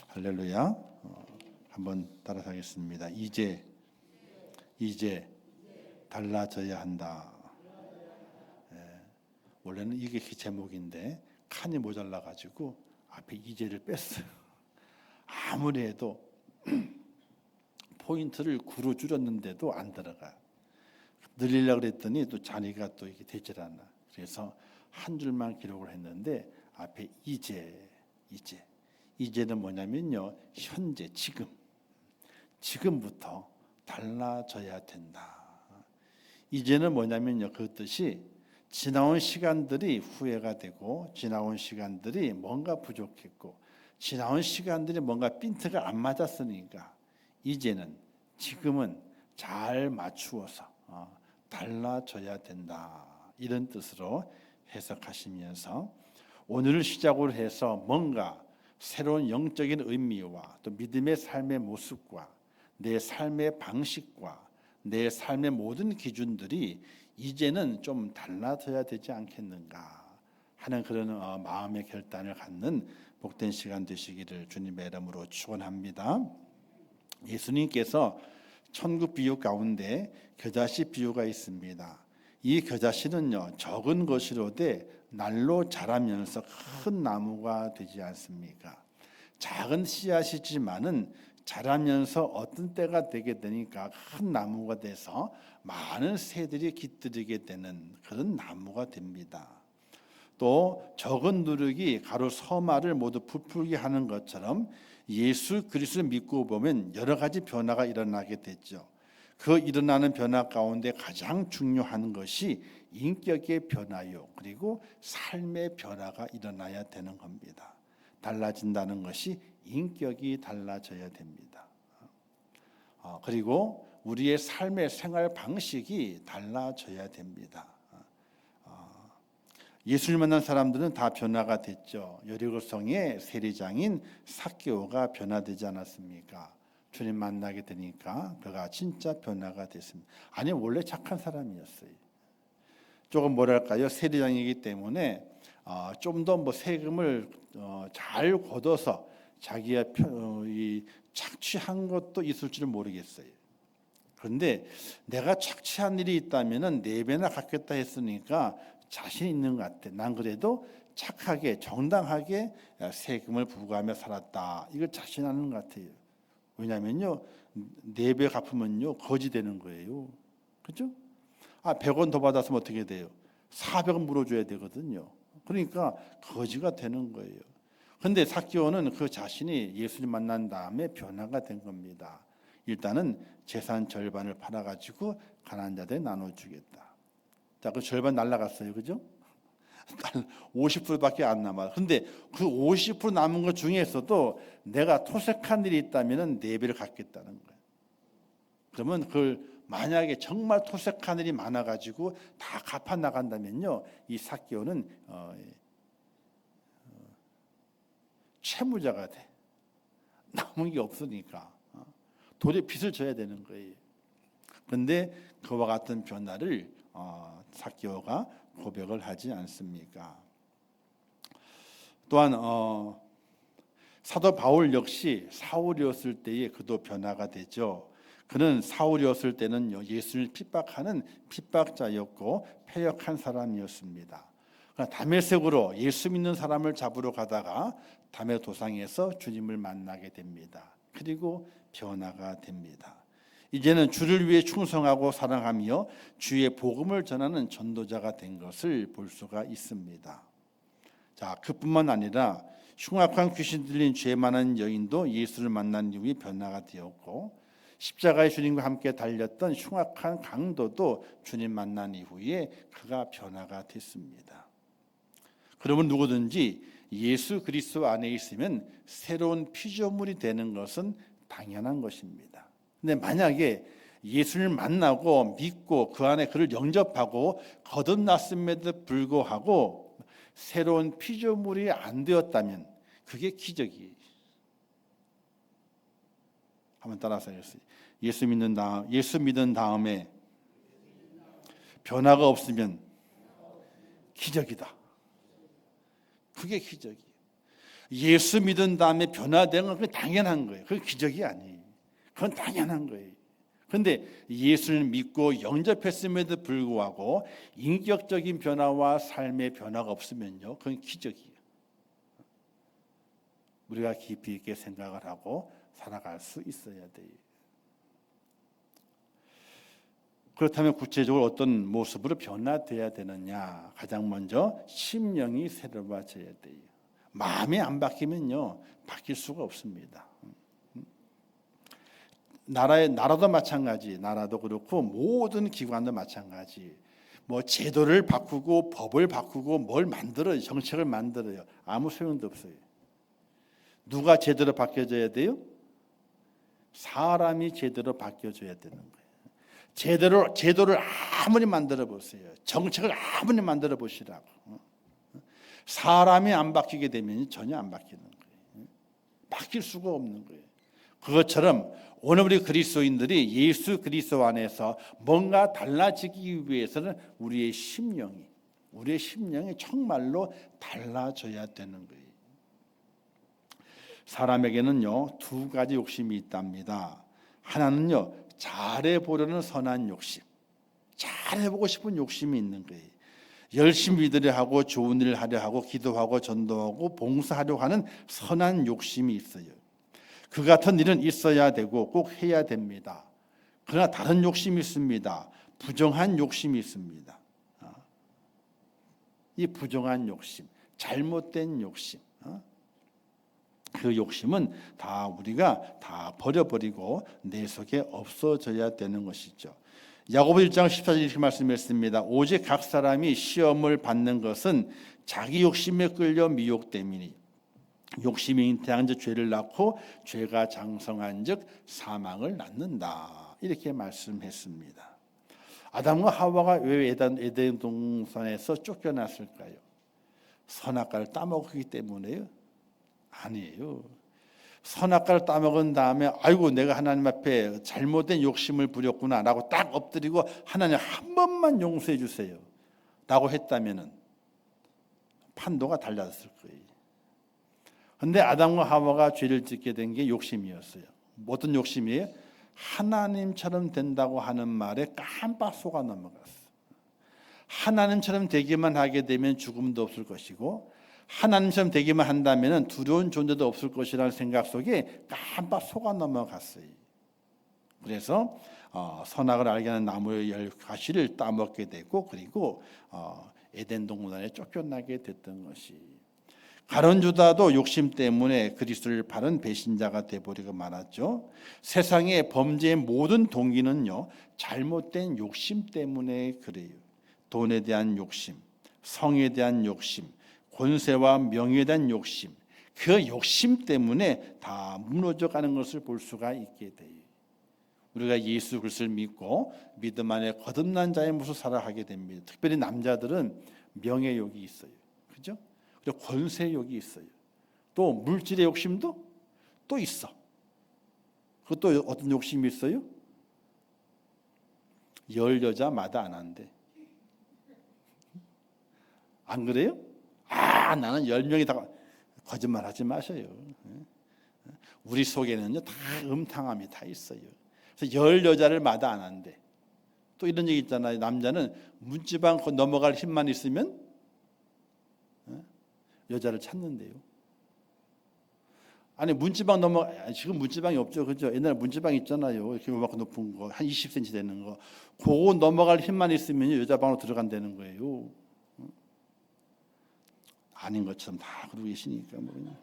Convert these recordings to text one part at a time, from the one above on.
할렐루야. 한번 따라서 하겠습니다. 이제 달라져야 한다. 원래는 이게 제목인데 칸이 모자라 가지고 앞에 이제를 뺐어요. 아무리 해도 포인트를 구로 줄였는데도 안 들어가. 늘리려고 그랬더니 또 자리가 또 이게 되질 않아. 그래서 한 줄만 기록을 했는데 앞에 이제는 뭐냐면요, 현재, 지금부터 달라져야 된다. 이제는 뭐냐면요, 그 뜻이 지나온 시간들이 후회가 되고, 지나온 시간들이 뭔가 부족했고, 지나온 시간들이 뭔가 핀트가 안 맞았으니까 지금은 잘 맞추어서 달라져야 된다, 이런 뜻으로 해석하시면서 오늘을 시작으로 해서 뭔가 새로운 영적인 의미와 또 믿음의 삶의 모습과 내 삶의 방식과 내 삶의 모든 기준들이 이제는 좀 달라져야 되지 않겠는가 하는 그런 마음의 결단을 갖는 복된 시간 되시기를 주님의 이름으로 축원합니다. 예수님께서 천국 비유 가운데 겨자씨 비유가 있습니다. 이 겨자씨는요, 적은 것이로되 날로 자라면서 큰 나무가 되지 않습니까? 작은 씨앗이지만은 자라면서 어떤 때가 되게 되니까 큰 나무가 돼서 많은 새들이 깃들이게 되는 그런 나무가 됩니다. 또 적은 누룩이 가로 서말을 모두 부풀게 하는 것처럼 예수 그리스도를 믿고 보면 여러 가지 변화가 일어나게 됐죠. 그 일어나는 변화 가운데 가장 중요한 것이 인격의 변화요, 그리고 삶의 변화가 일어나야 되는 겁니다. 달라진다는 것이 인격이 달라져야 됩니다. 그리고 우리의 삶의 생활 방식이 달라져야 됩니다. 예수를 만난 사람들은 다 변화가 됐죠. 여리고성의 세리장인 삭개오가 변화되지 않았습니까? 주님 만나게 되니까 그가 진짜 변화가 됐습니다. 아니, 원래 착한 사람이었어요. 조금 뭐랄까요, 세리장이기 때문에 좀 더 세금을 잘 걷어서 자기가 착취한 것도 있을 줄은 모르겠어요. 그런데 내가 착취한 일이 있다면은 4배나 갚겠다 했으니까 자신 있는 것 같아. 난 그래도 착하게 정당하게 세금을 부과하며 살았다, 이걸 자신하는 것 같아요. 왜냐면요, 4배 갚으면요 거지 되는 거예요. 그렇죠? 100원 더 받았으면 어떻게 돼요? 400원 물어줘야 되거든요. 그러니까 거지가 되는 거예요. 그런데 삭개오는 그 자신이 예수님 만난 다음에 변화가 된 겁니다. 일단은 재산 절반을 팔아가지고 가난한 자들에 나눠주겠다. 자, 그 절반 날라갔어요, 그죠? 50%밖에 안 남아. 근데 그 50% 남은 것 중에서도 내가 토색한 일이 있다면은 4배를 갚겠다는 거예요. 그러면 그걸 만약에 정말 토색한 일이 많아가지고 다 갚아 나간다면요, 이 삭개오는 채무자가 돼. 남은 게 없으니까 도저히 빚을 져야 되는 거예요. 그런데 그와 같은 변화를 삭개오가 고백을 하지 않습니까? 또한 사도 바울 역시 사울이었을 때에 그도 변화가 되죠. 그는 사울이었을 때는 예수를 핍박하는 핍박자였고 패역한 사람이었습니다. 다메섹으로 예수 믿는 사람을 잡으러 가다가 다메 도상에서 주님을 만나게 됩니다. 그리고 변화가 됩니다. 이제는 주를 위해 충성하고 사랑하며 주의 복음을 전하는 전도자가 된 것을 볼 수가 있습니다. 자, 그뿐만 아니라 흉악한 귀신 들린 죄 많은 여인도 예수를 만난 이후에 변화가 되었고, 십자가의 주님과 함께 달렸던 흉악한 강도도 주님 만난 이후에 그가 변화가 됐습니다. 그러면 누구든지 예수 그리스도 안에 있으면 새로운 피조물이 되는 것은 당연한 것입니다. 근데 만약에 예수를 만나고 믿고 그 안에 그를 영접하고 거듭났음에도 불구하고 새로운 피조물이 안 되었다면 그게 기적이에요. 한번 따라서 하겠습니다. 예수 믿은 다음에 변화가 없으면 기적이다. 그게 기적이에요. 예수 믿은 다음에 변화된 건 그건 당연한 거예요. 그건 기적이 아니에요. 그건 당연한 거예요. 그런데 예수를 믿고 영접했음에도 불구하고 인격적인 변화와 삶의 변화가 없으면요, 그건 기적이에요. 우리가 깊이 있게 생각을 하고 살아갈 수 있어야 돼요. 그렇다면 구체적으로 어떤 모습으로 변화돼야 되느냐? 가장 먼저 심령이 새로워져야 돼요. 마음이 안 바뀌면요, 바뀔 수가 없습니다. 나라도 마찬가지, 나라도 그렇고 모든 기관도 마찬가지. 뭐 제도를 바꾸고 법을 바꾸고 뭘 만들어요, 정책을 만들어요. 아무 소용도 없어요. 누가 제대로 바뀌어져야 돼요? 사람이 제대로 바뀌어져야 되는 거예요. 제도를 아무리 만들어 보세요. 정책을 아무리 만들어 보시라고. 사람이 안 바뀌게 되면 전혀 안 바뀌는 거예요. 바뀔 수가 없는 거예요. 그것처럼 오늘 우리 그리스도인들이 예수 그리스도 안에서 뭔가 달라지기 위해서는 우리의 심령이 정말로 달라져야 되는 거예요. 사람에게는요, 두 가지 욕심이 있답니다. 하나는요, 잘해보려는 선한 욕심, 잘해보고 싶은 욕심이 있는 거예요. 열심히 믿으려 하고 좋은 일을 하려 하고 기도하고 전도하고 봉사하려고 하는 선한 욕심이 있어요. 그 같은 일은 있어야 되고 꼭 해야 됩니다. 그러나 다른 욕심이 있습니다. 부정한 욕심이 있습니다. 이 부정한 욕심, 잘못된 욕심, 그 욕심은 다 우리가 다 버려버리고 내 속에 없어져야 되는 것이죠. 야고보 1장 14절 이렇게 말씀했습니다. 오직 각 사람이 시험을 받는 것은 자기 욕심에 끌려 미혹됨이니 욕심이 잉태한 즉 죄를 낳고 죄가 장성한 즉 사망을 낳는다. 이렇게 말씀했습니다. 아담과 하와가 왜 에덴 동산에서 쫓겨났을까요? 선악과를 따먹었기 때문에요? 아니에요. 선악과를 따먹은 다음에 아이고 내가 하나님 앞에 잘못된 욕심을 부렸구나 라고 딱 엎드리고 하나님 한 번만 용서해 주세요 라고 했다면 판도가 달라졌을 거예요. 그런데 아담과 하와가 죄를 짓게 된 게 욕심이었어요. 어떤 욕심이에요? 하나님처럼 된다고 하는 말에 깜빡 속아 넘어갔어요. 하나님처럼 되기만 하게 되면 죽음도 없을 것이고 하나님처럼 되기만 한다면 두려운 존재도 없을 것이라는 생각 속에 깜빡 속아 넘어갔어요. 그래서 선악을 알게 하는 나무의 열 가시를 따먹게 되고 그리고 에덴 동산에 쫓겨나게 됐던 것이. 가룟 유다도 욕심 때문에 그리스도를 바른 배신자가 되어버리고 말았죠. 세상의 범죄의 모든 동기는요, 잘못된 욕심 때문에 그래요. 돈에 대한 욕심, 성에 대한 욕심, 권세와 명예에 대한 욕심, 그 욕심 때문에 다 무너져가는 것을 볼 수가 있게 돼요. 우리가 예수 그리스도를 믿고 믿음 안에 거듭난 자의 모습을 살아가게 됩니다. 특별히 남자들은 명예욕이 있어요. 그죠? 그리고 권세욕이 있어요. 또 물질의 욕심도 또 있어. 그것도 어떤 욕심이 있어요? 열 여자 마다 안 한대. 안 그래요? 나는 10명이 다 거짓말하지 마셔요. 우리 속에는요 다 음탕함이 다 있어요. 그래서 10 여자를 마다 안 한대. 또 이런 얘기 있잖아요. 남자는 문지방 넘어갈 힘만 있으면 여자를 찾는데요. 아니 문지방 지금 문지방이 없죠, 그죠? 옛날에 문지방 있잖아요. 이렇게 요만큼 높은 거, 한 20cm 되는 거. 그거 넘어갈 힘만 있으면 여자 방으로 들어간다는 거예요. 아닌 것처럼 다 그러고 계시니까 뭐 그냥.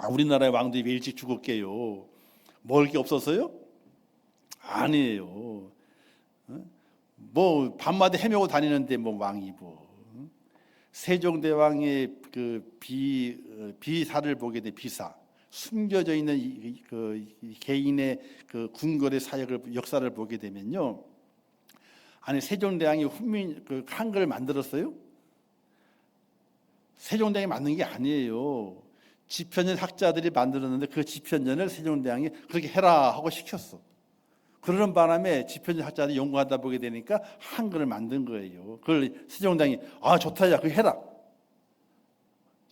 우리나라의 왕들이 왜 일찍 죽었게요? 먹을 게 없었어요? 아니에요. 뭐 밤마다 헤매고 다니는데 뭐 왕이 뭐. 세종대왕의 그 비사를 보게 돼. 비사. 숨겨져 있는 그 개인의 그 궁궐의 사역을 역사를 보게 되면요. 아니 세종대왕이 그 한글을 만들었어요? 세종대왕이 만든 게 아니에요. 집현전 학자들이 만들었는데 그 집현전을 세종대왕이 그렇게 해라 하고 시켰어. 그러는 바람에 집현전 학자들이 연구하다 보게 되니까 한글을 만든 거예요. 그걸 세종대왕이 좋다, 야 그거 해라.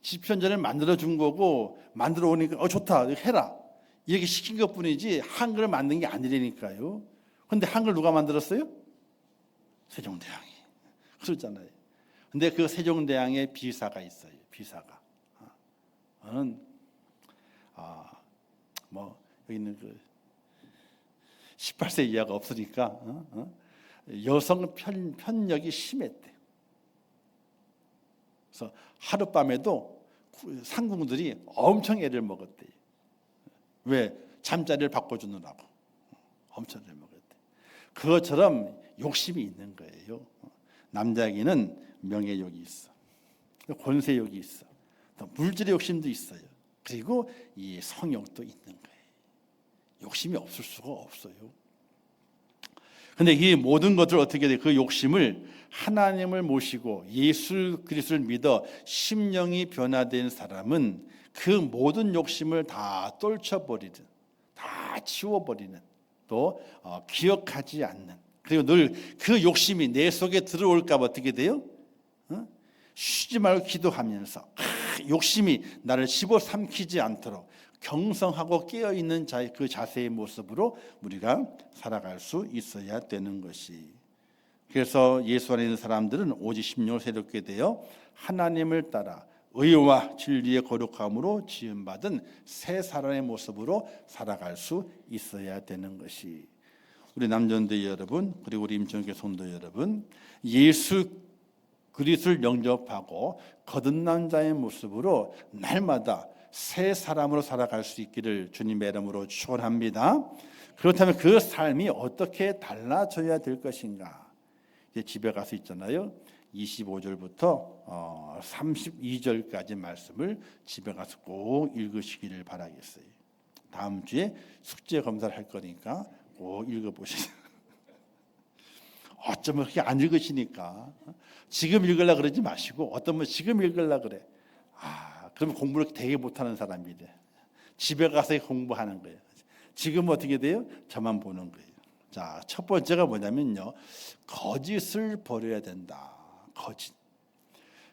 집현전을 만들어 준 거고 만들어 오니까 좋다, 해라. 이렇게 시킨 것뿐이지 한글을 만든 게 아니라니까요. 근데 한글 누가 만들었어요? 세종대왕이. 그렇잖아요. 근데 그 세종대왕의 비사가 있어요. 비사가. 저는 여기 있는 그 18세 이하가 없으니까 여성 편력이 심했대. 그래서 하룻밤에도 상궁들이 엄청 애를 먹었대요. 왜? 잠자리를 바꿔주느라고 엄청 애를 먹었대. 그것처럼 욕심이 있는 거예요. 남자에게는 명예욕이 있어, 권세욕이 있어, 또 물질의 욕심도 있어요. 그리고 이 성욕도 있는 거예요. 욕심이 없을 수가 없어요. 근데 이 모든 것들 어떻게 돼? 그 욕심을 하나님을 모시고 예수 그리스도를 믿어 심령이 변화된 사람은 그 모든 욕심을 다 떨쳐버리는, 다 치워버리는, 또 기억하지 않는, 그리고 늘 그 욕심이 내 속에 들어올까 봐 어떻게 돼요? 쉬지 말고 기도하면서 욕심이 나를 집어삼키지 않도록 경성하고 깨어있는 그 자세의 모습으로 우리가 살아갈 수 있어야 되는 것이. 그래서 예수 안에 있는 사람들은 오직 심령을 새롭게 되어 하나님을 따라 의와 진리의 거룩함으로 지음받은 새 사람의 모습으로 살아갈 수 있어야 되는 것이. 우리 남전대 여러분, 그리고 우리 임천교회 성도 여러분, 예수 그리스도를 영접하고 거듭난 자의 모습으로 날마다 새 사람으로 살아갈 수 있기를 주님의 이름으로 축원합니다. 그렇다면 그 삶이 어떻게 달라져야 될 것인가? 이제 집에 가서 있잖아요. 25절부터 32절까지 말씀을 집에 가서 꼭 읽으시기를 바라겠어요. 다음 주에 숙제 검사를 할 거니까 꼭 읽어보시죠. 어쩌면 그렇게 안 읽으시니까 지금 읽으려고 그러지 마시고, 어떤 분 지금 읽으려고 그래. 그러면 공부를 되게 못하는 사람이 돼. 집에 가서 공부하는 거예요. 지금 어떻게 돼요? 저만 보는 거예요. 자, 첫 번째가 뭐냐면요, 거짓을 버려야 된다. 거짓.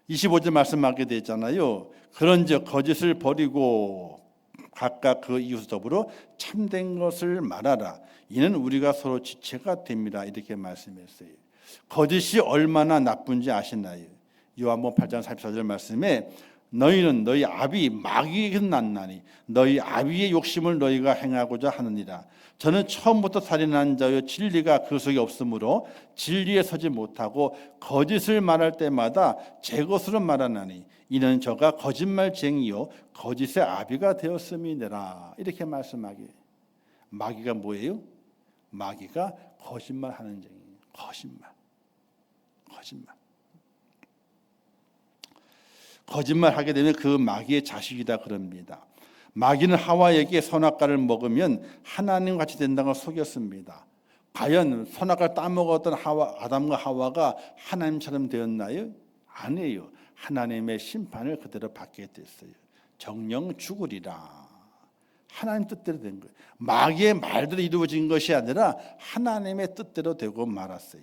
25절 말씀하게 되잖아요. 그런즉 거짓을 버리고 각각 그 이웃 더불어 참된 것을 말하라. 이는 우리가 서로 지체가 됩니다. 이렇게 말씀했어요. 거짓이 얼마나 나쁜지 아시나요? 요한복음 8장 44절 말씀에 너희는 너희 아비 마귀에게서 났나니 너희 아비의 욕심을 너희가 행하고자 하느니라. 저는 처음부터 살인한 자여 진리가 그 속에 없으므로 진리에 서지 못하고 거짓을 말할 때마다 제 것으로 말하나니 이는 저가 거짓말쟁이요 거짓의 아비가 되었음이니라. 이렇게 말씀하기. 마귀가 뭐예요? 마귀가 거짓말하는 쟁이에요. 거짓말하게 되면 그 마귀의 자식이다 그럽니다. 마귀는 하와에게 선악과를 먹으면 하나님 같이 된다고 속였습니다. 과연 선악과를 따먹었던 아담과 하와가 하나님처럼 되었나요? 아니에요. 하나님의 심판을 그대로 받게 됐어요. 정령 죽으리라. 하나님 뜻대로 된 거예요. 마귀의 말대로 이루어진 것이 아니라 하나님의 뜻대로 되고 말았어요.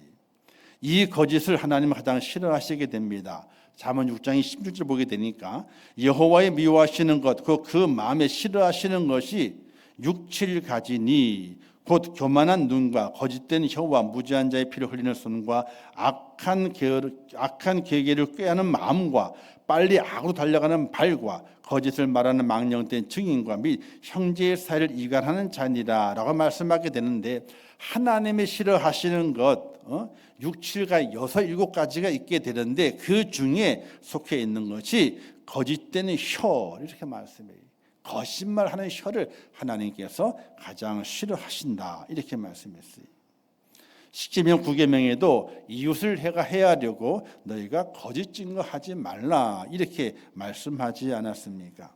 이 거짓을 하나님은 가장 싫어하시게 됩니다. 잠언 6장 16절 보게 되니까 여호와의 미워하시는 것, 그 마음에 싫어하시는 것이 6, 7 가지니 곧 교만한 눈과 거짓된 혀와 무지한 자의 피를 흘리는 손과 악한 계계를 꾀하는 마음과 빨리 악으로 달려가는 발과 거짓을 말하는 망령된 증인과 및 형제의 사이를 이간하는 자니라 라고 말씀하게 되는데, 하나님이 싫어하시는 것 6, 7가 6, 7가지가 있게 되는데 그 중에 속해 있는 것이 거짓된 혀, 이렇게 말씀해요. 거짓말하는 혀를 하나님께서 가장 싫어하신다, 이렇게 말씀했어요. 십계명 9계명에도 이웃을 해하려고 너희가 거짓 증거하지 말라, 이렇게 말씀하지 않았습니까?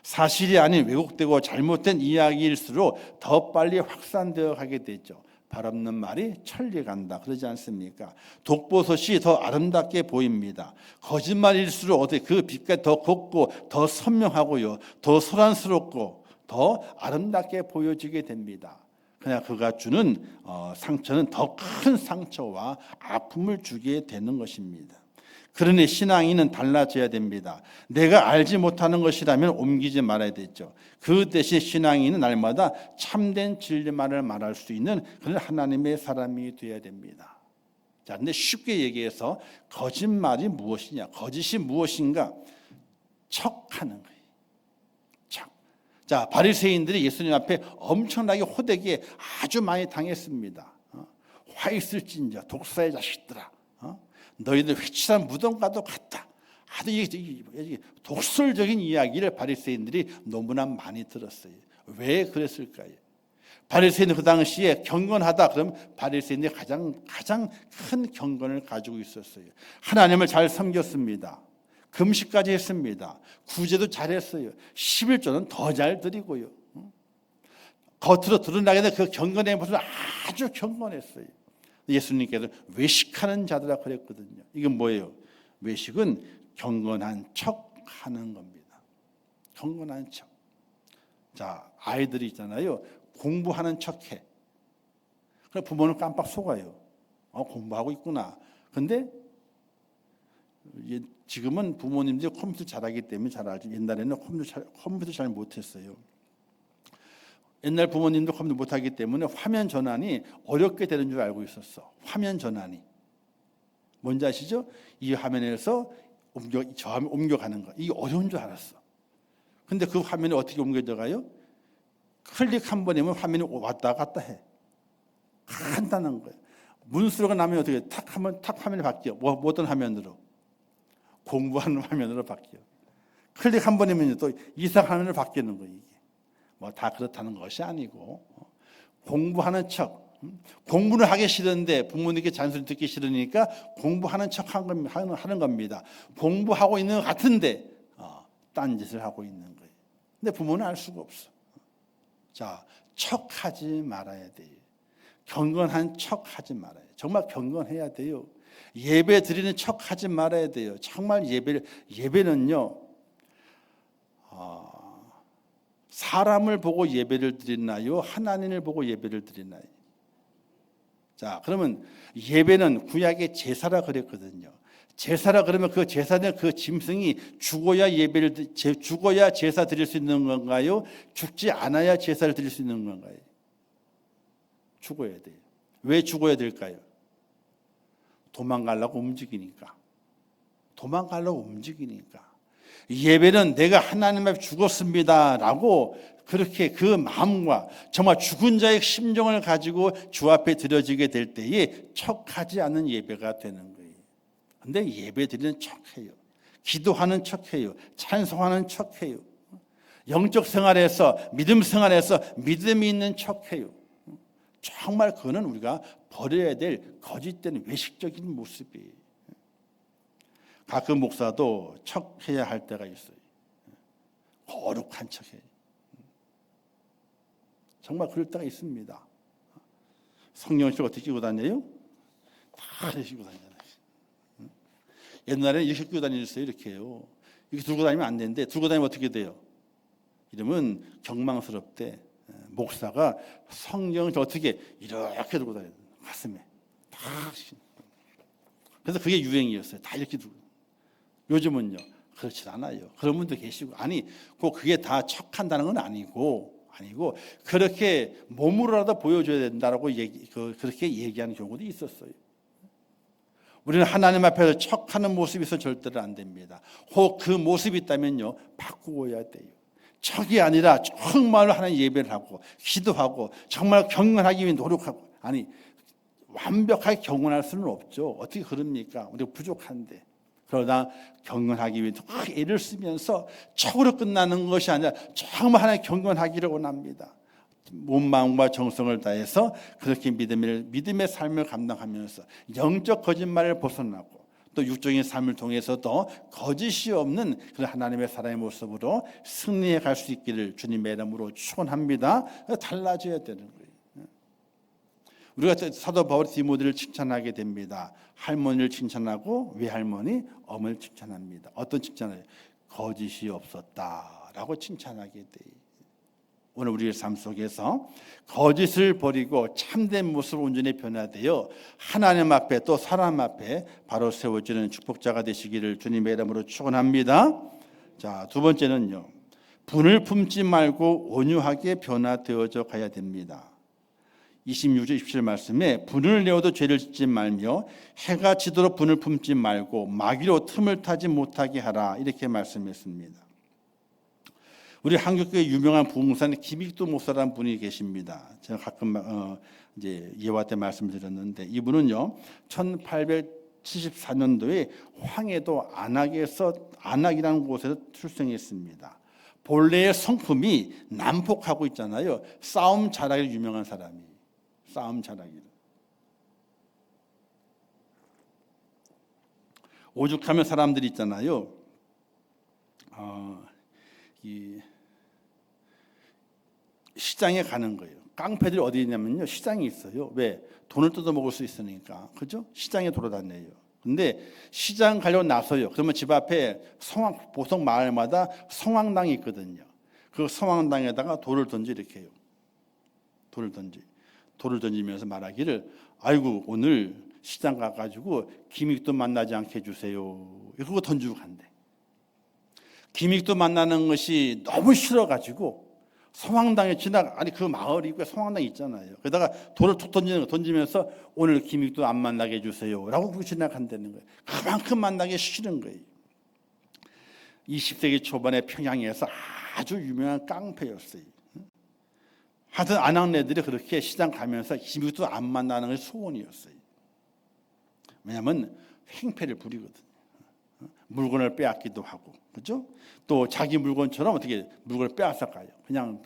사실이 아닌 왜곡되고 잘못된 이야기일수록 더 빨리 확산되어 가게 되죠. 발 없는 말이 천리 간다 그러지 않습니까? 독버섯이 더 아름답게 보입니다. 거짓말일수록 어떻게 그 빛깔이 더 곱고 더 선명하고요, 더 소란스럽고 더 아름답게 보여지게 됩니다. 그냥 그가 주는 상처는 더 큰 상처와 아픔을 주게 되는 것입니다. 그러니 신앙인은 달라져야 됩니다. 내가 알지 못하는 것이라면 옮기지 말아야 되죠. 그 대신 신앙인은 날마다 참된 진리만을 말할 수 있는 그런 하나님의 사람이 되어야 됩니다. 자, 근데 쉽게 얘기해서 거짓말이 무엇이냐? 거짓이 무엇인가? 척하는 거예요. 척. 자, 바리새인들이 예수님 앞에 엄청나게 호되게 아주 많이 당했습니다. 화 있을진저 독사의 자식들아. 너희들 회칠한 무덤과도 같다. 아주 독설적인 이야기를 바리새인들이 너무나 많이 들었어요. 왜 그랬을까요? 바리새인은 그 당시에 경건하다 그러면 바리새인들이 가장 큰 경건을 가지고 있었어요. 하나님을 잘 섬겼습니다. 금식까지 했습니다. 구제도 잘했어요. 11조는 더 잘 드리고요. 겉으로 드러나게 된 그 경건의 모습은 아주 경건했어요. 예수님께서 외식하는 자들아 그랬거든요. 이건 뭐예요? 외식은 경건한 척하는 겁니다. 경건한 척. 자, 아이들이 있잖아요. 공부하는 척해. 그럼 부모는 깜빡 속아요. 공부하고 있구나. 근데 지금은 부모님들이 컴퓨터 잘하기 때문에 잘 알죠. 옛날에는 컴퓨터 잘 못했어요. 옛날 부모님도 컴퓨터 못하기 때문에 화면 전환이 어렵게 되는 줄 알고 있었어. 화면 전환이. 뭔지 아시죠? 이 화면에서 저 화면 옮겨가는 거. 이게 어려운 줄 알았어. 근데 그 화면이 어떻게 옮겨져가요? 클릭 한 번이면 화면이 왔다 갔다 해. 간단한 거예요. 문수로가 나면 어떻게 탁 하면 탁 화면이 바뀌어. 어떤 화면으로? 공부하는 화면으로 바뀌어. 클릭 한 번이면 또 이상 화면으로 바뀌는 거예요. 이게. 다 그렇다는 것이 아니고 공부하는 척. 공부는 하기 싫은데 부모님께 잔소리 듣기 싫으니까 공부하는 척 하는 겁니다. 공부하고 있는 것 같은데 딴짓을 하고 있는 거예요. 근데 부모는 알 수가 없어. 자, 척하지 말아야 돼요. 경건한 척하지 말아요. 정말 경건해야 돼요. 예배 드리는 척하지 말아야 돼요. 정말 예배는요. 사람을 보고 예배를 드리나요? 하나님을 보고 예배를 드리나요? 자, 그러면 예배는 구약의 제사라 그랬거든요. 제사라 그러면 그 제사는 그 짐승이 죽어야 제사 드릴 수 있는 건가요? 죽지 않아야 제사를 드릴 수 있는 건가요? 죽어야 돼요. 왜 죽어야 될까요? 도망가려고 움직이니까. 예배는 내가 하나님 앞에 죽었습니다라고 그렇게 그 마음과 정말 죽은 자의 심정을 가지고 주 앞에 드려지게 될 때에 척하지 않은 예배가 되는 거예요. 그런데 예배 드리는 척해요. 기도하는 척해요. 찬송하는 척해요. 영적 생활에서 믿음 생활에서 믿음이 있는 척해요. 정말 그거는 우리가 버려야 될 거짓된 외식적인 모습이에요. 가끔 목사도 척해야 할 때가 있어요. 거룩한 척해요. 정말 그럴 때가 있습니다. 성령실 어떻게 끼고 다녀요? 다 이렇게 끼고 다니잖아요. 옛날에는 이렇게 끼고 다녔어요. 이렇게요. 이렇게 들고 다니면 안 되는데 들고 다니면 어떻게 돼요? 이러면 경망스럽대. 목사가 성경을 어떻게 이렇게 들고 다녀요. 가슴에. 다. 그래서 그게 유행이었어요. 다 이렇게 들고. 요즘은요. 그렇지 않아요. 그런 분도 계시고. 아니, 그게 다 척한다는 건 아니고 그렇게 몸으로라도 보여줘야 된다라고 그렇게 얘기하는 경우도 있었어요. 우리는 하나님 앞에서 척하는 모습이 있어 절대로 안 됩니다. 혹 그 모습이 있다면요. 바꾸어야 돼요. 척이 아니라 정말로 하나님 예배를 하고 기도하고 정말 경건하기 위해 노력하고. 아니, 완벽하게 경건할 수는 없죠. 어떻게 그럽니까? 우리가 부족한데. 그러나 경건하기 위해 애를 쓰면서 척으로 끝나는 것이 아니라 정말 하나님 경건하기를 원합니다. 몸, 마음과 정성을 다해서 그렇게 믿음의 삶을 감당하면서 영적 거짓말을 벗어나고 또 육적인 삶을 통해서도 거짓이 없는 그런 하나님의 사람의 모습으로 승리해 갈 수 있기를 주님의 이름으로 축원합니다. 달라져야 되는 거예요. 우리가 사도 바울이 디모데를 칭찬하게 됩니다. 할머니를 칭찬하고 외할머니, 어머니를 칭찬합니다. 어떤 칭찬을? 거짓이 없었다라고 칭찬하게 돼요. 오늘 우리의 삶 속에서 거짓을 버리고 참된 모습으로 온전히 변화되어 하나님 앞에 또 사람 앞에 바로 세워지는 축복자가 되시기를 주님의 이름으로 축원합니다. 자, 두 번째는요. 분을 품지 말고 온유하게 변화되어져 가야 됩니다. 26절 27절 말씀에 분을 내어도 죄를 짓지 말며 해가 지도록 분을 품지 말고 마귀로 틈을 타지 못하게 하라 이렇게 말씀했습니다. 우리 한국교회 유명한 부흥사는 김익두 목사라는 분이 계십니다. 제가 가끔 이제 예화 때 말씀드렸는데 이분은요 1874년도에 황해도 안악이라는 곳에서 출생했습니다. 본래의 성품이 난폭하고 있잖아요. 싸움 잘하기로 유명한 사람이. 싸움 잘하기로. 오죽하면 사람들이 있잖아요. 시장에 가는 거예요. 깡패들이 어디 있냐면요. 시장에 있어요. 왜? 돈을 뜯어먹을 수 있으니까. 그죠? 시장에 돌아다녀요. 근데 시장 가려고 나서요. 그러면 집 앞에 보통 마을마다 성황당이 있거든요. 그 성황당에다가 돌을 던지 이렇게 해요. 돌을 던지면서 말하기를 아이고 오늘 시장 가가지고 김익도 만나지 않게 해주세요. 그거 던지고 간대. 김익도 만나는 것이 너무 싫어가지고 성황당에 그 마을 입구에 성황당이 있잖아요. 그러다가 돌을 툭 던지면서 오늘 김익도 안 만나게 해주세요 라고 지나간다는 거예요. 그만큼 만나기 싫은 거예요. 20세기 초반에 평양에서 아주 유명한 깡패였어요. 하여튼 안악내들이 그렇게 시장 가면서 김익도 안 만나는 것이 소원이었어요. 왜냐하면 행패를 부리거든요. 물건을 빼앗기도 하고, 그렇죠? 또 자기 물건처럼 어떻게 물건을 빼앗아 가요. 그냥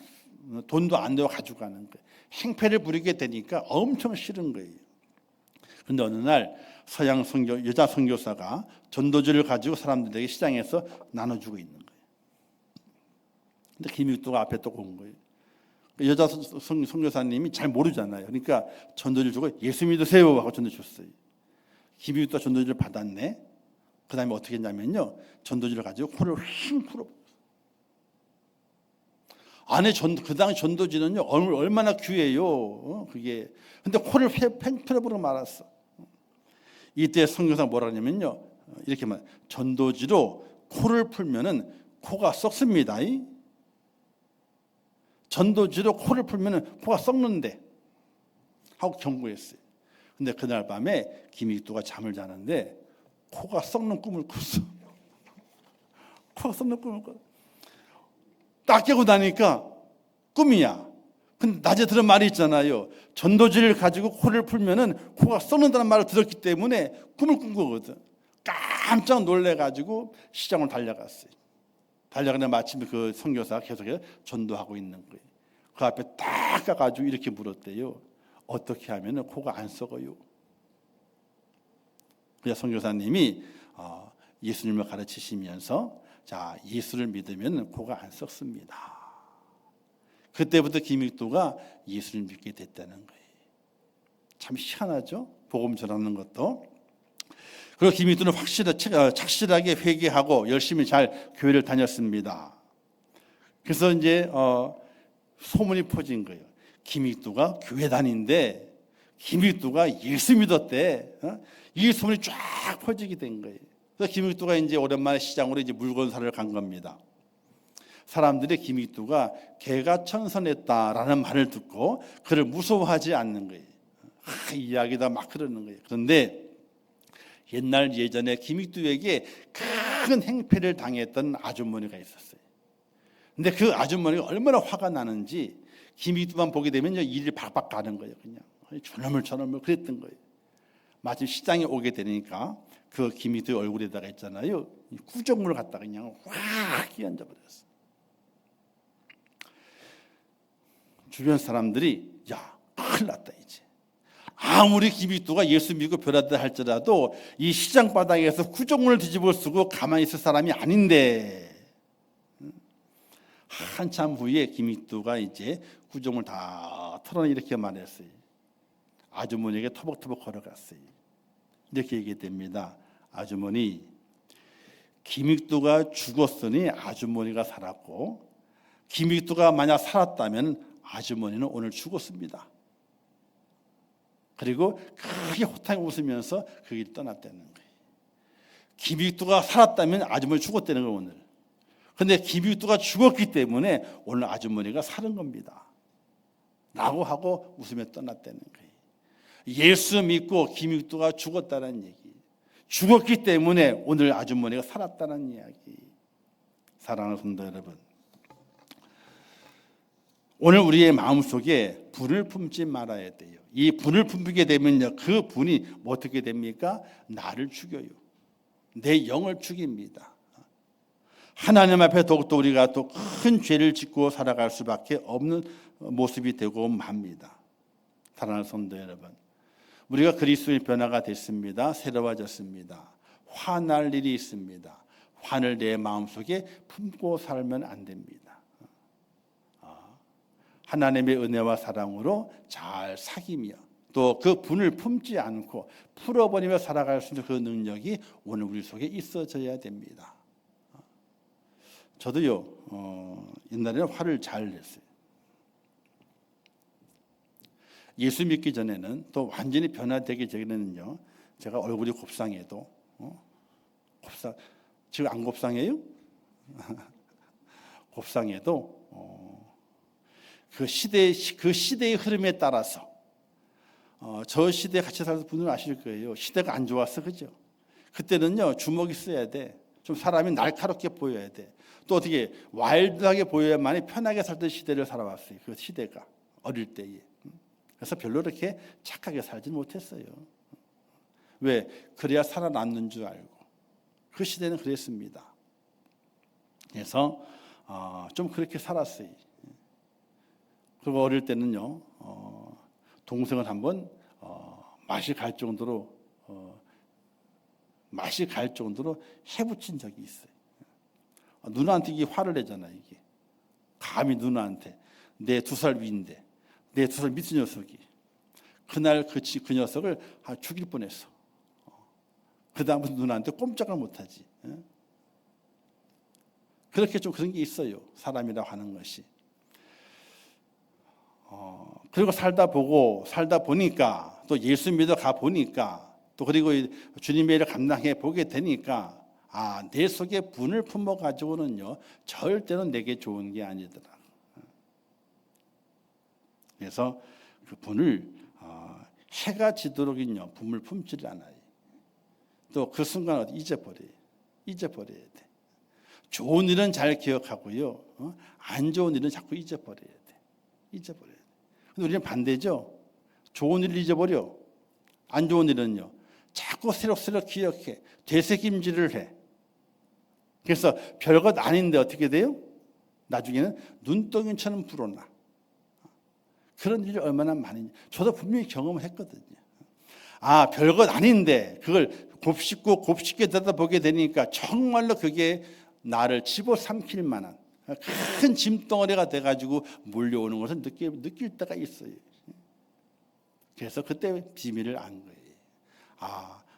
돈도 안 되고 가지고 가는 거예요. 행패를 부리게 되니까 엄청 싫은 거예요. 그런데 어느 날 서양 여자 선교사가 전도지를 가지고 사람들에게 시장에서 나눠주고 있는 거예요. 근데 김익도가 앞에 또 온 거예요. 여자 선교사님이 잘 모르잖아요. 그러니까 전도지를 주고 예수 믿으세요 하고 전도 줬어요. 김익도가 전도지를 받았네. 그 다음에 어떻게 했냐면요. 전도지를 가지고 코를 휙 풀어버렸어요. 안에 그 당시 전도지는요. 얼마나 귀해요. 그게. 근데 코를 팽 풀어버리고 말았어. 이때 선교사가 뭐라 하냐면요. 이렇게 말 전도지로 코를 풀면은 코가 썩습니다. 전도지로 코를 풀면은 코가 썩는데 하고 경고했어요. 근데 그날 밤에 김익도가 잠을 자는데 코가 썩는 꿈을 꿨어. 코가 썩는 꿈을 꿨어. 딱 깨고 나니까 꿈이야. 근데 낮에 들은 말이 있잖아요. 전도지를 가지고 코를 풀면은 코가 썩는다는 말을 들었기 때문에 꿈을 꾼 거거든. 깜짝 놀래가지고 시장을 달려갔어요. 달려가는데 마침 그 선교사가 계속해서 전도하고 있는 거예요. 그 앞에 딱 가가지고 이렇게 물었대요. 어떻게 하면 코가 안 썩어요? 그래서 선교사님이 예수님을 가르치시면서 자 예수를 믿으면 코가 안 썩습니다. 그때부터 김익도가 예수를 믿게 됐다는 거예요. 참 희한하죠? 복음 전하는 것도. 그리고 김익도는 착실하게 회개하고 열심히 잘 교회를 다녔습니다. 그래서 이제 소문이 퍼진 거예요. 김익도가 교회 다닌데 김익도가 예수 믿었대. 이 소문이 쫙 퍼지게 된 거예요. 그래서 김익도가 이제 오랜만에 시장으로 이제 물건 사러 간 겁니다. 사람들이 김익도가 개가천선했다라는 말을 듣고 그를 무서워하지 않는 거예요. 이야기다 막 그러는 거예요. 그런데 예전에 김익도에게 큰 행패를 당했던 아주머니가 있었어요. 근데 그 아주머니가 얼마나 화가 나는지 김익도만 보게 되면 일이 박박 가는 거예요. 그냥 저놈을 그랬던 거예요. 마침 시장에 오게 되니까 그 김익도의 얼굴에다가 있잖아요. 구정물을 갖다가 그냥 확 끼얹어 버렸어. 주변 사람들이 야 큰일 났다 이제. 아무리 김익도가 예수 믿고 변화다 할지라도 이 시장 바닥에서 구정물을 뒤집어 쓰고 가만히 있을 사람이 아닌데. 한참 후에 김익도가 이제 구정을 다 털어내 이렇게 말했어요. 아주머니에게 터벅터벅 걸어갔어요. 이렇게 얘기됩니다. 아주머니, 김익도가 죽었으니 아주머니가 살았고 김익두가 만약 살았다면 아주머니는 오늘 죽었습니다. 그리고 크게 호탕히 웃으면서 그 길 떠났다는 거예요. 김익두가 살았다면 아주머니 죽었다는 거예요, 오늘. 그런데 김익두가 죽었기 때문에 오늘 아주머니가 사는 겁니다. 라고 하고 웃으며 떠났다는 거예요. 예수 믿고 김익두가 죽었다는 얘기. 죽었기 때문에 오늘 아주머니가 살았다는 이야기. 사랑하는 성도 여러분, 오늘 우리의 마음속에 분을 품지 말아야 돼요. 이 분을 품게 되면요, 그 분이 어떻게 됩니까? 나를 죽여요. 내 영을 죽입니다. 하나님 앞에 더욱더 우리가 또 큰 죄를 짓고 살아갈 수밖에 없는 모습이 되고 맙니다. 사랑하는 성도 여러분, 우리가 그리스도의 변화가 됐습니다. 새로워졌습니다. 화날 일이 있습니다. 화를 내 마음속에 품고 살면 안 됩니다. 하나님의 은혜와 사랑으로 잘 사귀며 또 그 분을 품지 않고 풀어버리며 살아갈 수 있는 그 능력이 오늘 우리 속에 있어져야 됩니다. 저도요, 옛날에는 화를 잘 냈어요. 예수 믿기 전에는 또 완전히 변화되기 전에는요, 제가 얼굴이 곱상해도 지금 안 곱상해요? 곱상해도 그 시대의 흐름에 따라서 저 시대에 같이 살던 분들은 아실 거예요. 시대가 안 좋았어, 그죠? 그때는요, 주먹이 써야 돼. 좀 사람이 날카롭게 보여야 돼. 또 어떻게 와일드하게 보여야만이 편하게 살던 시대를 살아왔어요. 그 시대가 어릴 때에. 그래서 별로 그렇게 착하게 살지 못했어요. 왜? 그래야 살아남는 줄 알고. 그 시대는 그랬습니다. 그래서 좀 그렇게 살았어요. 그리고 어릴 때는요, 동생을 한번 맛이 갈 정도로 해붙인 적이 있어요. 누나한테 이게 화를 내잖아요. 이게 감히 누나한테 내 2살 위인데 내 2살 밑인 녀석이 그날 그 녀석을 죽일 뻔했어. 그 다음부터 누나한테 꼼짝을 못하지. 그렇게 좀 그런 게 있어요. 사람이라고 하는 것이. 그리고 살다 보니까 또 예수 믿어 가 보니까 또 그리고 주님의 일을 감당해 보게 되니까 내 속에 분을 품어 가지고는요, 절대로 내게 좋은 게 아니더라. 그래서 그 분을 해가 지도록은요, 분을 품지를 않아요. 또 그 순간 잊어버려야 돼. 좋은 일은 잘 기억하고요, 안 좋은 일은 자꾸 잊어버려야 돼. 근데 우리는 반대죠. 좋은 일을 잊어버려. 안 좋은 일은요, 자꾸 새록새록 기억해. 되새김질을 해. 그래서 별것 아닌데 어떻게 돼요? 나중에는 눈덩이처럼 불어나. 그런 일이 얼마나 많은지 저도 분명히 경험을 했거든요. 별것 아닌데 그걸 곱씹게 들여다보게 되니까 정말로 그게 나를 집어삼킬 만한 큰 짐덩어리가 돼가지고 몰려오는 것을 느낄 때가 있어요. 그래서 그때 비밀을 안 거예요.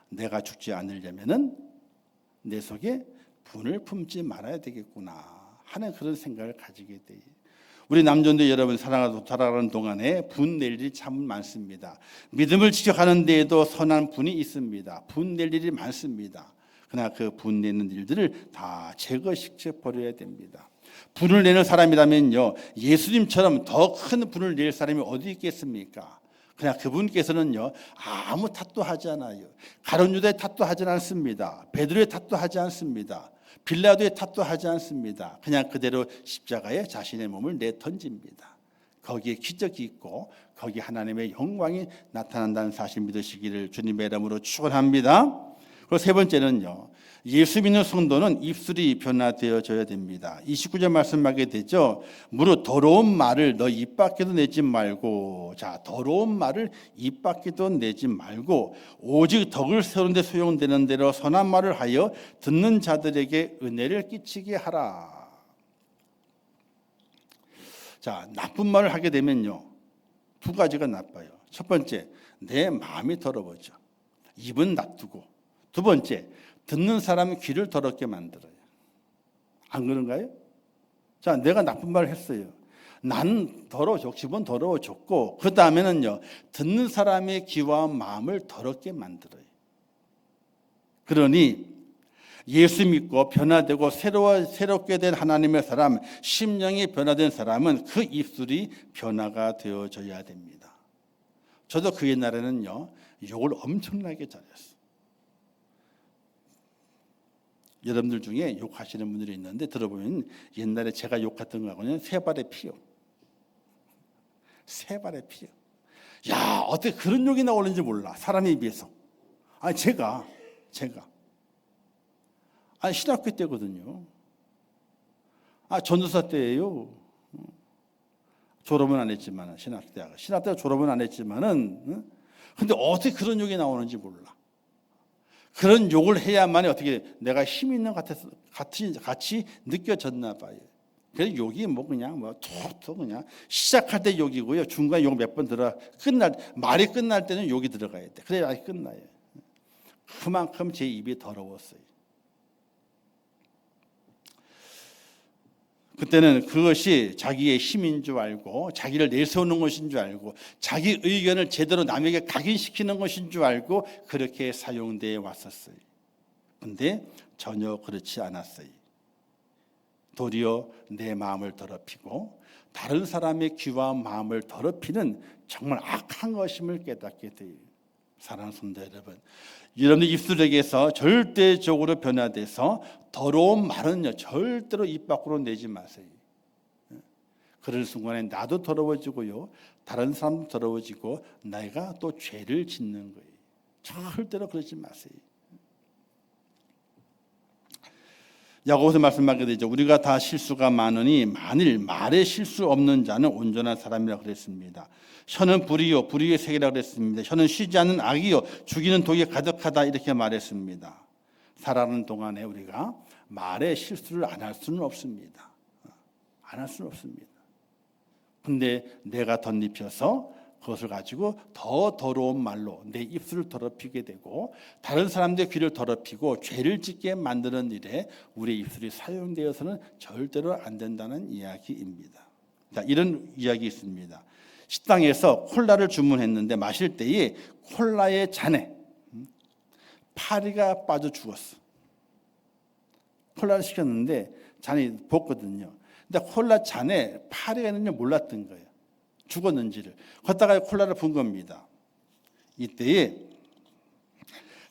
내가 죽지 않으려면은 내 속에 분을 품지 말아야 되겠구나 하는 그런 생각을 가지게 돼요. 우리 남존들 여러분 살아가는 동안에 분 낼 일이 참 많습니다. 믿음을 지켜가는 데에도 선한 분이 있습니다. 분 낼 일이 많습니다. 그러나 그 분 내는 일들을 다 제거시켜 버려야 됩니다. 분을 내는 사람이라면요, 예수님처럼 더 큰 분을 낼 사람이 어디 있겠습니까? 그냥 그분께서는요, 아무 탓도 하지 않아요. 가룟 유다의 탓도 하지 않습니다. 베드로의 탓도 하지 않습니다. 빌라도의 탓도 하지 않습니다. 그냥 그대로 십자가에 자신의 몸을 내던집니다. 거기에 기적이 있고 거기에 하나님의 영광이 나타난다는 사실 믿으시기를 주님의 이름으로 축원합니다. 그리고 세 번째는요, 예수 믿는 성도는 입술이 변화되어져야 됩니다. 29절 말씀하게 되죠. 무릇 더러운 말을 너 입 밖에도 내지 말고, 더러운 말을 입 밖에도 내지 말고 오직 덕을 세우는 데 소용되는 대로 선한 말을 하여 듣는 자들에게 은혜를 끼치게 하라. 나쁜 말을 하게 되면요, 두 가지가 나빠요. 첫 번째, 내 마음이 더러워져. 입은 놔두고. 두 번째, 듣는 사람은 귀를 더럽게 만들어요. 안 그런가요? 자, 내가 나쁜 말을 했어요. 나는 더러워졌고, 기분 더러워졌고, 그 다음에는요, 듣는 사람의 귀와 마음을 더럽게 만들어요. 그러니 예수 믿고 변화되고 새롭게 된 하나님의 사람, 심령이 변화된 사람은 그 입술이 변화가 되어져야 됩니다. 저도 그 옛날에는요, 욕을 엄청나게 잘했어요. 여러분들 중에 욕하시는 분들이 있는데 들어보면 옛날에 제가 욕했던 거하고는 세 발의 피요. 세 발의 피요. 야, 어떻게 그런 욕이 나오는지 몰라. 사람에 비해서. 아니, 제가. 아니, 신학교 때거든요. 전도사 때예요. 졸업은 안 했지만, 신학대 졸업은 안 했지만은, 근데 어떻게 그런 욕이 나오는지 몰라. 그런 욕을 해야만이 어떻게 내가 힘 있는 것 같이 느껴졌나 봐요. 그래서 욕이 그냥 그냥 시작할 때 욕이고요. 중간에 욕 몇 번 말이 끝날 때는 욕이 들어가야 돼. 그래야 끝나요. 그만큼 제 입이 더러웠어요. 그때는 그것이 자기의 힘인 줄 알고 자기를 내세우는 것인 줄 알고 자기 의견을 제대로 남에게 각인시키는 것인 줄 알고 그렇게 사용되어 왔었어요. 그런데 전혀 그렇지 않았어요. 도리어 내 마음을 더럽히고 다른 사람의 귀와 마음을 더럽히는 정말 악한 것임을 깨닫게 돼요. 사랑하는 성도 여러분, 여러분의 입술에게서 절대적으로 변화돼서 더러운 말은요 절대로 입 밖으로 내지 마세요. 그럴 순간에 나도 더러워지고요, 다른 사람도 더러워지고 내가 또 죄를 짓는 거예요. 절대로 그러지 마세요. 야고보서 말씀하게 되죠. 우리가 다 실수가 많으니 만일 말에 실수 없는 자는 온전한 사람이라고 그랬습니다. 혀는 불이요 불의의 세계라고 그랬습니다. 혀는 쉬지 않는 악이요 죽이는 독이 가득하다 이렇게 말했습니다. 살아가는 동안에 우리가 말에 실수를 안 할 수는 없습니다. 안 할 수는 없습니다. 근데 내가 덧입혀서 그것을 가지고 더 더러운 말로 내 입술을 더럽히게 되고 다른 사람들의 귀를 더럽히고 죄를 짓게 만드는 일에 우리의 입술이 사용되어서는 절대로 안 된다는 이야기입니다. 자, 이런 이야기 있습니다. 식당에서 콜라를 주문했는데 마실 때에 콜라의 잔에 파리가 빠져 죽었어. 콜라를 시켰는데 잔이 붓거든요. 근데 콜라 잔에 파리가 있는 줄 몰랐던 거예요. 죽었는지를. 걷다가 콜라를 분 겁니다. 이때에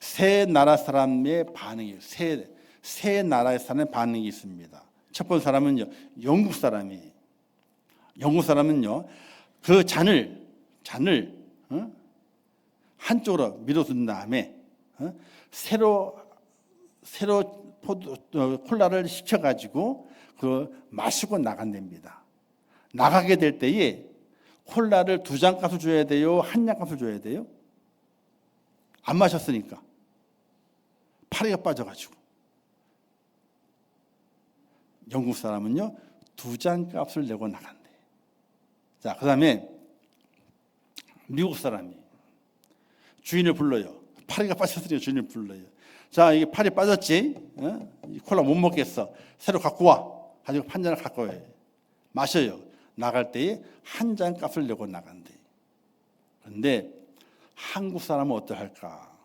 세 나라 사람의 반응이, 세 나라의 사람의 반응이 있습니다. 첫 번째 사람은요, 영국 사람이에요. 영국 사람은요, 그 잔을 한쪽으로 밀어둔 다음에 새로 콜라를 시켜가지고 그 마시고 나간답니다. 나가게 될 때에 콜라를 2잔 값을 줘야 돼요? 1잔 값을 줘야 돼요? 안 마셨으니까. 파리가 빠져가지고. 영국 사람은요, 2잔 값을 내고 나간대. 자, 그 다음에 미국 사람이 주인을 불러요. 파리가 빠졌으니까 주인을 불러요. 자, 이게 파리 빠졌지? 콜라 못 먹겠어. 새로 갖고 와. 가지고 한 잔을 갖고 와요. 마셔요. 나갈 때에 1잔 값을 내고 나간대. 그런데 한국 사람은 어떠할까?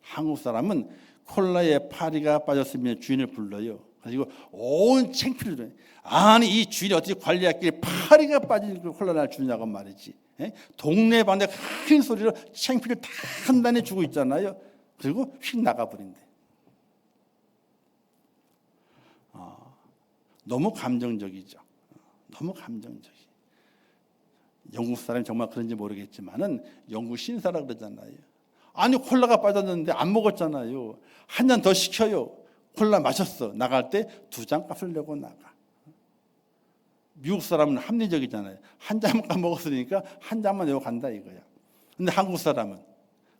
한국 사람은 콜라에 파리가 빠졌으면 주인을 불러요. 그리고 온 창피를 줘요. 아니, 이 주인이 어떻게 관리했길래 파리가 빠진 콜라를 주냐고 말이지. 동네방네 큰 소리로 창피를 다 한 단에 주고 있잖아요. 그리고 휙 나가버린대. 너무 감정적이죠. 너무 감정적이. 영국 사람이 정말 그런지 모르겠지만은 영국 신사라 그러잖아요. 아니, 콜라가 빠졌는데 안 먹었잖아요. 1잔 더 시켜요. 콜라 마셨어. 나갈 때 2잔 값을 내고 나가. 미국 사람은 합리적이잖아요. 1잔만 먹었으니까 1잔만 내고 간다 이거야. 근데 한국 사람은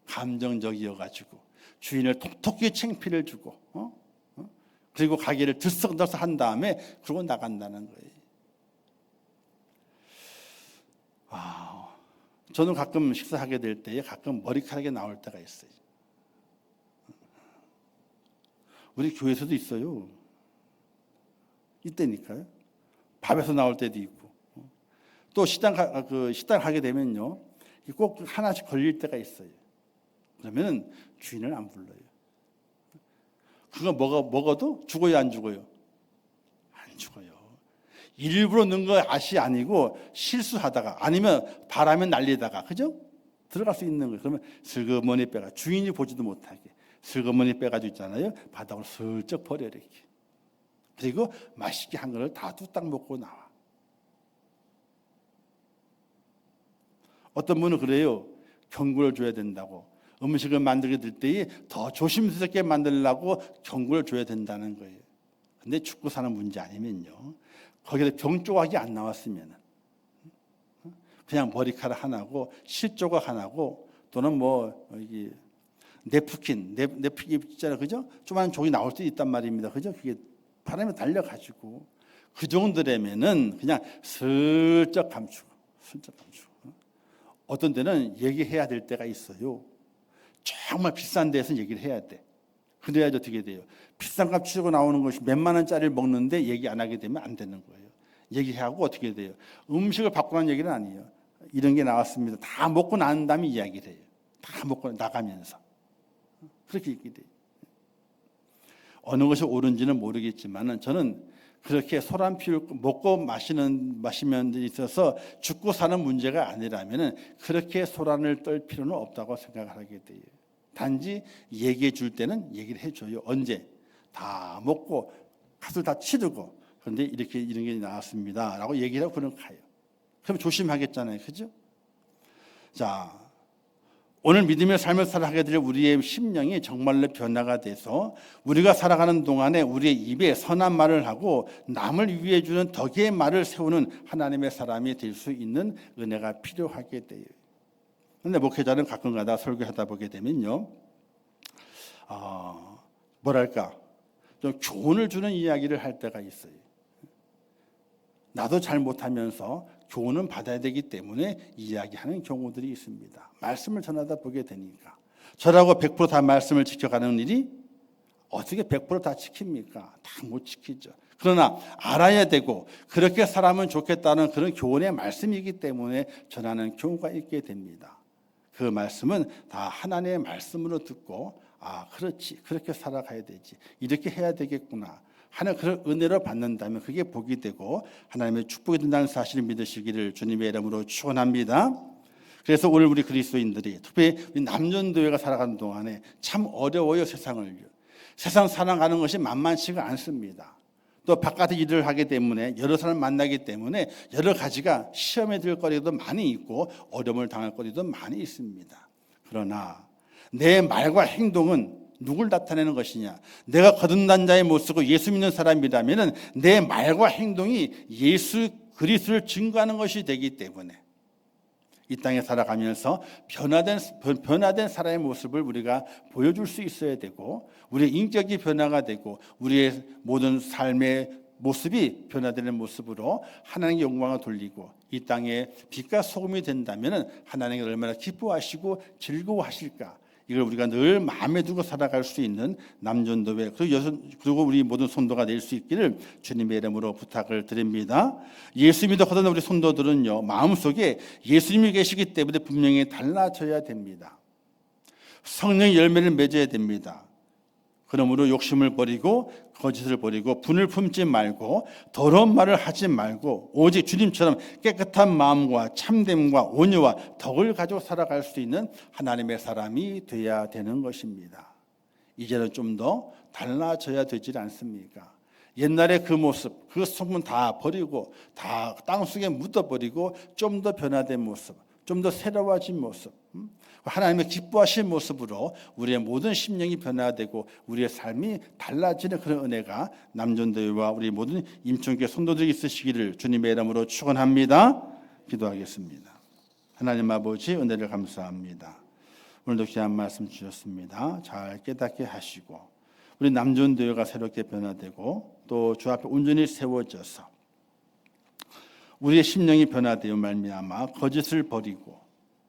감정적이어가지고 주인을 톡톡히 창피를 주고 그리고 가게를 들썩들썩 한 다음에 그러고 나간다는 거예요. 저는 가끔 식사하게 될 때에 가끔 머리카락이 나올 때가 있어요. 우리 교회에서도 있어요. 이때니까요. 밥에서 나올 때도 있고. 또 식당 가게 되면요, 꼭 하나씩 걸릴 때가 있어요. 그러면 주인을 안 불러요. 그거 먹어도 죽어요, 안 죽어요? 안 죽어요. 일부러 넣은 거 아시 아니고 실수하다가 아니면 바람에 날리다가, 그죠? 들어갈 수 있는 거예요. 그러면 슬그머니 빼가, 주인이 보지도 못하게 슬그머니 빼가지고 있잖아요. 바닥으로 슬쩍 버려 이렇게. 그리고 맛있게 한 거를 다 뚝딱 먹고 나와. 어떤 분은 그래요. 경고를 줘야 된다고. 음식을 만들게 될 때에 더 조심스럽게 만들려고 경고를 줘야 된다는 거예요. 근데 죽고 사는 문제 아니면요, 거기에 병 조각이 안 나왔으면 그냥 머리카락 하나고 실조각 하나고 또는 뭐 여기 네프킨 있잖아요, 그죠? 조그만 종이 나올 수 있단 말입니다, 그죠? 그게 바람에 달려가지고 그 정도라면은 그냥 슬쩍 감추고. 어떤 때는 얘기해야 될 때가 있어요. 정말 비싼 데서 얘기를 해야 돼. 그래야지 어떻게 돼요? 비싼 값 치고 나오는 것이 몇만 원짜리를 먹는데 얘기 안 하게 되면 안 되는 거예요. 얘기하고 어떻게 돼요? 음식을 바꾸라는 얘기는 아니에요. 이런 게 나왔습니다. 다 먹고 난 다음에 이야기를 해요. 다 먹고 나가면서. 그렇게 얘기를 해요. 어느 것이 옳은지는 모르겠지만 저는 그렇게 소란 피울 먹고 마시면 데 있어서 죽고 사는 문제가 아니라면 그렇게 소란을 떨 필요는 없다고 생각을 하게 돼요. 단지 얘기해 줄 때는 얘기를 해줘요. 언제? 다 먹고 값을 다 치르고. 그런데 이런 게 나왔습니다 라고 얘기를 하고 그냥 가요. 그럼 조심하겠잖아요, 그죠? 자, 오늘 믿음의 삶을 살아가게 될 우리의 심령이 정말로 변화가 돼서 우리가 살아가는 동안에 우리의 입에 선한 말을 하고 남을 위해 주는 덕의 말을 세우는 하나님의 사람이 될 수 있는 은혜가 필요하게 돼요. 그런데 목회자는 가끔가다 설교하다 보게 되면요, 뭐랄까 좀 교훈을 주는 이야기를 할 때가 있어요. 나도 잘 못하면서 교훈은 받아야 되기 때문에 이야기하는 경우들이 있습니다. 말씀을 전하다 보게 되니까 저라고 100% 다 말씀을 지켜가는 일이 어떻게 100% 다 지킵니까? 다 못 지키죠. 그러나 알아야 되고 그렇게 살아면 좋겠다는 그런 교훈의 말씀이기 때문에 전하는 경우가 있게 됩니다. 그 말씀은 다 하나님의 말씀으로 듣고 그렇지, 그렇게 살아가야 되지, 이렇게 해야 되겠구나 하는 그런 은혜를 받는다면 그게 복이 되고 하나님의 축복이 된다는 사실을 믿으시기를 주님의 이름으로 축원합니다. 그래서 오늘 우리 그리스도인들이 특히 남전도회가 살아가는 동안에 참 어려워요. 세상 살아가는 것이 만만치가 않습니다. 또 바깥에 일을 하기 때문에 여러 사람을 만나기 때문에 여러 가지가 시험에 들 거리도 많이 있고 어려움을 당할 거리도 많이 있습니다. 그러나 내 말과 행동은 누굴 나타내는 것이냐? 내가 거듭난 자의 모습으로 예수 믿는 사람이라면 내 말과 행동이 예수 그리스도를 증거하는 것이 되기 때문에 이 땅에 살아가면서 변화된 사람의 모습을 우리가 보여줄 수 있어야 되고 우리의 인격이 변화가 되고 우리의 모든 삶의 모습이 변화되는 모습으로 하나님의 영광을 돌리고 이 땅에 빛과 소금이 된다면 하나님이 얼마나 기뻐하시고 즐거워하실까? 이걸 우리가 늘 마음에 두고 살아갈 수 있는 남전도회 그리고 우리 모든 성도가 될 수 있기를 주님의 이름으로 부탁을 드립니다. 예수 믿어 거듭난 우리 성도들은요, 마음속에 예수님이 계시기 때문에 분명히 달라져야 됩니다. 성령의 열매를 맺어야 됩니다. 그러므로 욕심을 버리고 거짓을 버리고 분을 품지 말고 더러운 말을 하지 말고 오직 주님처럼 깨끗한 마음과 참됨과 온유와 덕을 가지고 살아갈 수 있는 하나님의 사람이 되어야 되는 것입니다. 이제는 좀 더 달라져야 되지 않습니까? 옛날에 그 모습, 그 소문 다 버리고 다 땅속에 묻어버리고 좀 더 변화된 모습, 좀 더 새로워진 모습, 하나님의 기뻐하신 모습으로 우리의 모든 심령이 변화되고 우리의 삶이 달라지는 그런 은혜가 남전도회와 우리 모든 임종교회 성도들이 있으시기를 주님의 이름으로 축원합니다. 기도하겠습니다. 하나님 아버지, 은혜를 감사합니다. 오늘도 귀한 말씀 주셨습니다. 잘 깨닫게 하시고 우리 남전도회가 새롭게 변화되고 또 주 앞에 온전히 세워져서 우리의 심령이 변화되어 말미암아 거짓을 버리고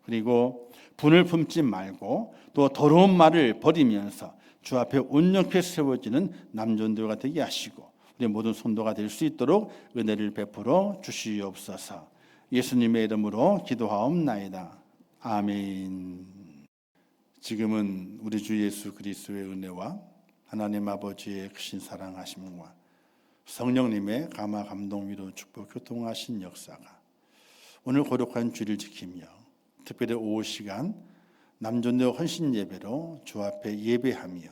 그리고 분을 품지 말고 또 더러운 말을 버리면서 주 앞에 온전히 세워지는 남전도회가 되게 하시고 우리 모든 성도가 될 수 있도록 은혜를 베풀어 주시옵소서. 예수님의 이름으로 기도하옵나이다. 아멘. 지금은 우리 주 예수 그리스도의 은혜와 하나님 아버지의 크신 사랑하심과 성령님의 감화 감동 위로 축복 교통하신 역사가 오늘 거룩한 주를 지키며 특별히 오후 시간 남존대 헌신 예배로 주 앞에 예배하며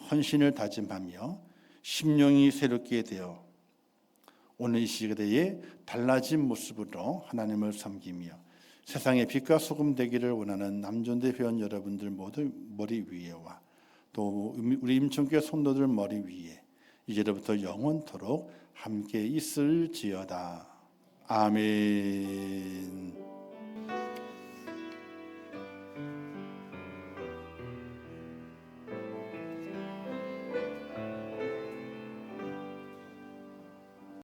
헌신을 다짐하며 심령이 새롭게 되어 오늘 이 시대에 달라진 모습으로 하나님을 섬기며 세상의 빛과 소금 되기를 원하는 남존대 회원 여러분들 모두 머리 위에와 또 우리 임천교회 성도들 머리 위에 이제부터 영원토록 함께 있을지어다. 아멘.